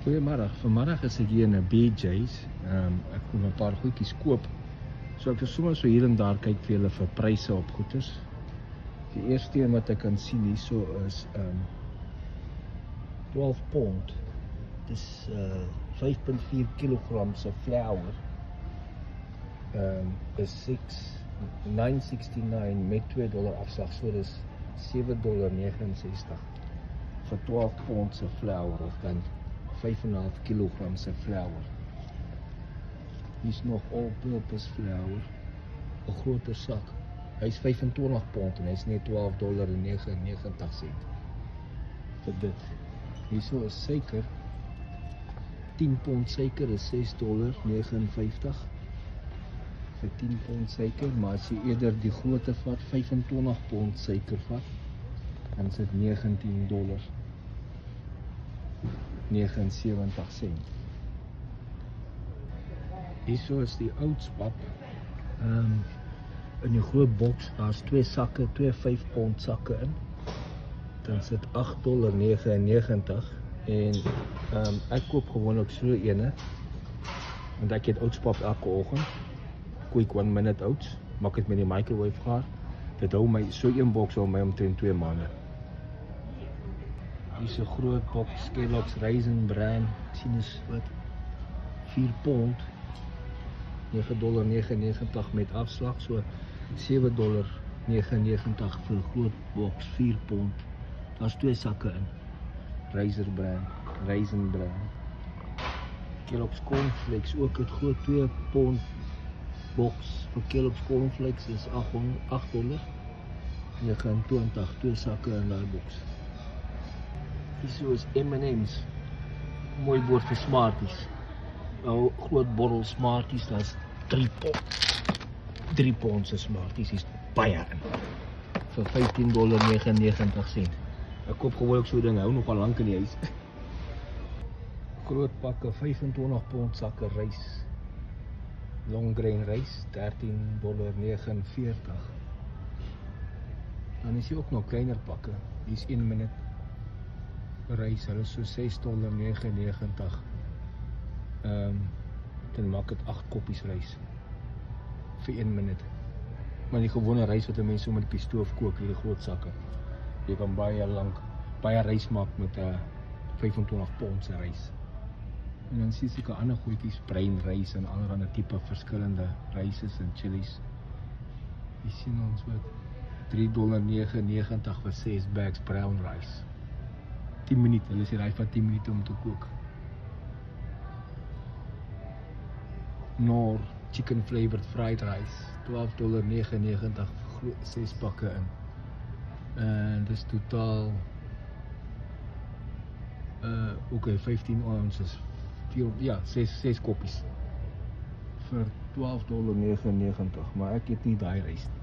Goeiemiddag, vanmiddag is ek hier in 'n BJ's. Ek kom 'n paar goedjies koop. So ek is sommer so hier en daar kyk vir julle vir pryse op goeders. Die eerste een wat ek kan sien hierso is 12 pond. Dis 5.4 kg se flour. Is $9.69 met $2 afslag, so dis $7.69 vir 12 pond se flour, of dan 5,5 kg se flour. Hier is nog all-purpose flour, 'n groter sak. Hy is 25 pond en hy is net $12.99 vir dit. Hierso is suiker. 10 pond suiker is $6.59 vir 10 pond suiker, maar as jy eerder die grootte vat, 25 pond suiker vat, dan is dit $19.79. Hierso is die oudspap. In die groot boks, daar's 2 sakke, 2 5 pond sakke in. Dan sit $8.99 en ek koop gewoonlik so ene, want ek eet oudspap elke oggend. Quick 1 minute oats, maak dit met die microwave gaar. Dit hou my, so een boks hou my omtrent 2 maande. Hier is 'n groot boks Kellogg's Raisin Bran, sien is wat 4 pond, $9.99 met afslag, so $7.99 vir 'n groot boks 4 pond. Daar's 2 sakke in. Raisin Bran. Kellogg's Cornflakes, ook 'n groot 2 pond boks vir Kellogg's Cornflakes is $8.29, 2 sakke in daai boks. Hierso is M&M's, mooi woord vir Smarties. Nou groot bottel Smarties, daar's 3 pond. 3 pond se Smarties, is baie in. Vir $15.99. Ek koop gewoonlik so ding, hou nogal lank in die huis. Groot pakke 25 pond sakke rys. Long grain rys, $13.49. Dan is hier ook nog kleiner pakke. Hier is 1 minuut rys, hulle is so $6.99. Dan maak dit 8 koppies rys vir 1 minuut. Maar die gewone rys wat mense sommer op die stoof kook, hierdie groot sakke. Jy kan baie rys maak met 25 pond se rys. En dan sien ek ander goedjies, bruin rys en allerlei tipe verskillende ryses en chilies. Hier sien ons wat $3.99 vir 6 bags brown rice. 10 minute, hulle sê hy vat 10 minute om te kook. Knorr chicken flavored fried rice, $12.99 vir 6 pakke in. En dis totaal 15 ounces. 6 koppies vir $12.99, maar ek het nie daai rys nie.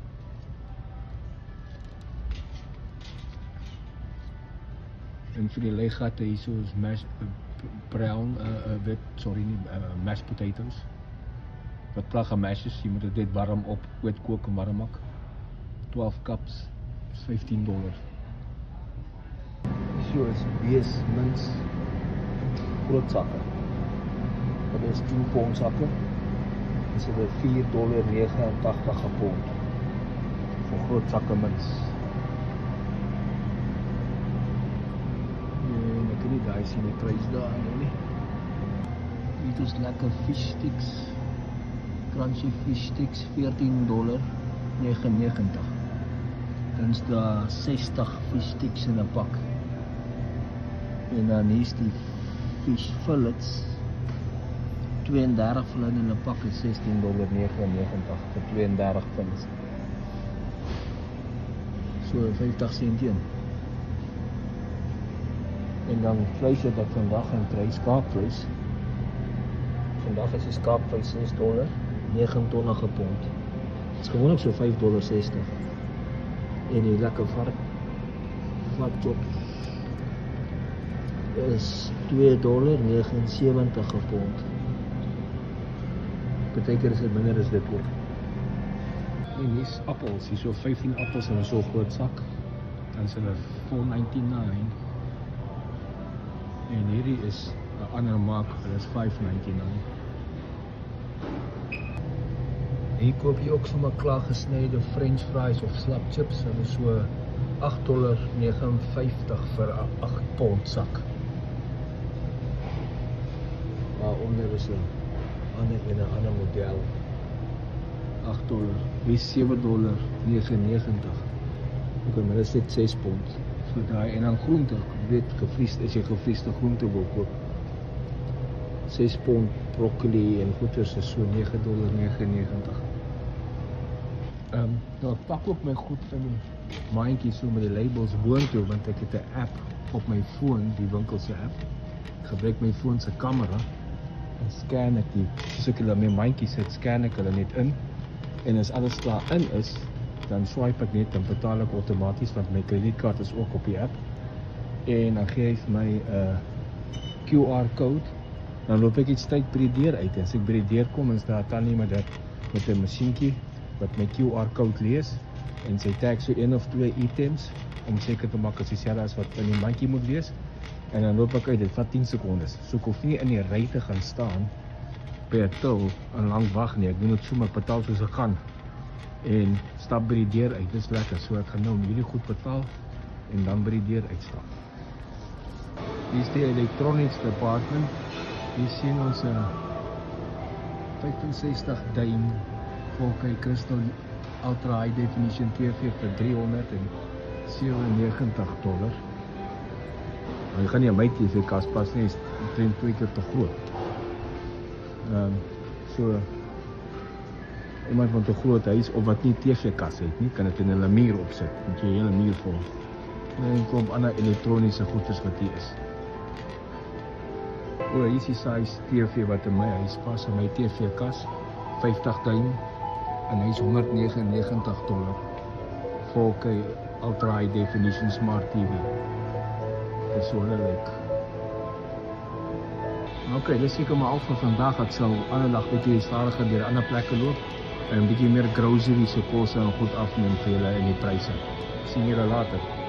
En vir die leeggatte hierso is mashed potatoes. Wat plagge mashes, jy moet dit net warm op, kook en warm maak. 12 cups is $15. Hierso is bees mince, groot sakke. Dit is 10 pond sakke. Dis oor $4.89 'n pond vir groot sakke mince. En ek kan nie daai sien die prys daar nie. Dit is lekker fish sticks. Crunchy fish sticks, $14.99. Dan is daar 60 fish sticks in 'n pak. En dan hier is die fish fillets. 32 fillets in 'n pak is $16.99 vir 32 fillets. So 50 cent een. En dan vleis wat ek vandag gaan kry, skaapvleis. Vandag is die skaapvleis $6.29 'n pond. Dit is gewoonlik so $5.60. En die lekker varkchop is $2.79 'n pond. Partykeer is dit minder as dit ook. En hier is appels, hier so 15 appels in so groot sak. Dan is hulle $4.99. En hierdie is 'n ander maak, dit is $5.99. Hier koop jy ook sommer klaar gesnyde French fries of slap chips. Hulle is so $8.59 vir 'n 8 pond sak. Waaronder is 'n ander model. $8. Hier is $7.99. Okay, maar dit is net 6 pond. So daai en dan groente, weet gevriesd as jy gevriesde groente wil koop. 6 pond broccoli en goeders is so $9.99. Nou ek pak ook my goed in die mandjie so met die labels boontoe, want ek het 'n app op my foon, die winkel se app. Ek gebruik my foon se kamera en scan ek die, soos ek hulle my mandjie sit, scan ek hulle net in. En as alles klaar in is, dan swipe ek net, dan betaal ek outomaties, want my kredietkaart is ook op die app. En dan gee hy vir my 'n QR code. Dan loop ek iets tyd by die deur uit. En as ek by die deur kom, is daar tannie met 'n masjienkie wat my QR code lees. En sy tag so 1 of 2 items om seker te maak as dieselfde as wat in die mandjie moet wees. En dan loop ek uit, dit vat 10 sekondes. So ek hoef nie in die ry te gaan staan by 'n til en lank wag nie. Ek doen dit sommer betaal soos ek gaan. En stap by die deur uit, dis lekker. So ek gaan nou hierdie goed betaal en dan by die deur uitstap. Hier is die electronics department. Hier sien ons 'n 65 duim 4K Crystal Ultra High Definition TV vir $397. Jy gaan nie aan my TV kas pas nie, is 2 keer te groot. So iemand met 'n groot huis of wat nie TV-kas het nie, kan dit in 'n muur opsit, want jy 'n hele muur vol. En kom ander elektroniese goeders wat hier is. O, hier is die size TV wat in my huis pas, in my TV-kas, 50 duim en hy is $199. 4K Ultra High Definition Smart TV. Dis so leuk. Okay, dis seker maar al vir vandag. Ek sal ander dag bietjie stadiger deur ander plekke loop en 'n bietjie meer groceries se kosse en goed afneem vir julle in die pryse. Sien julle later.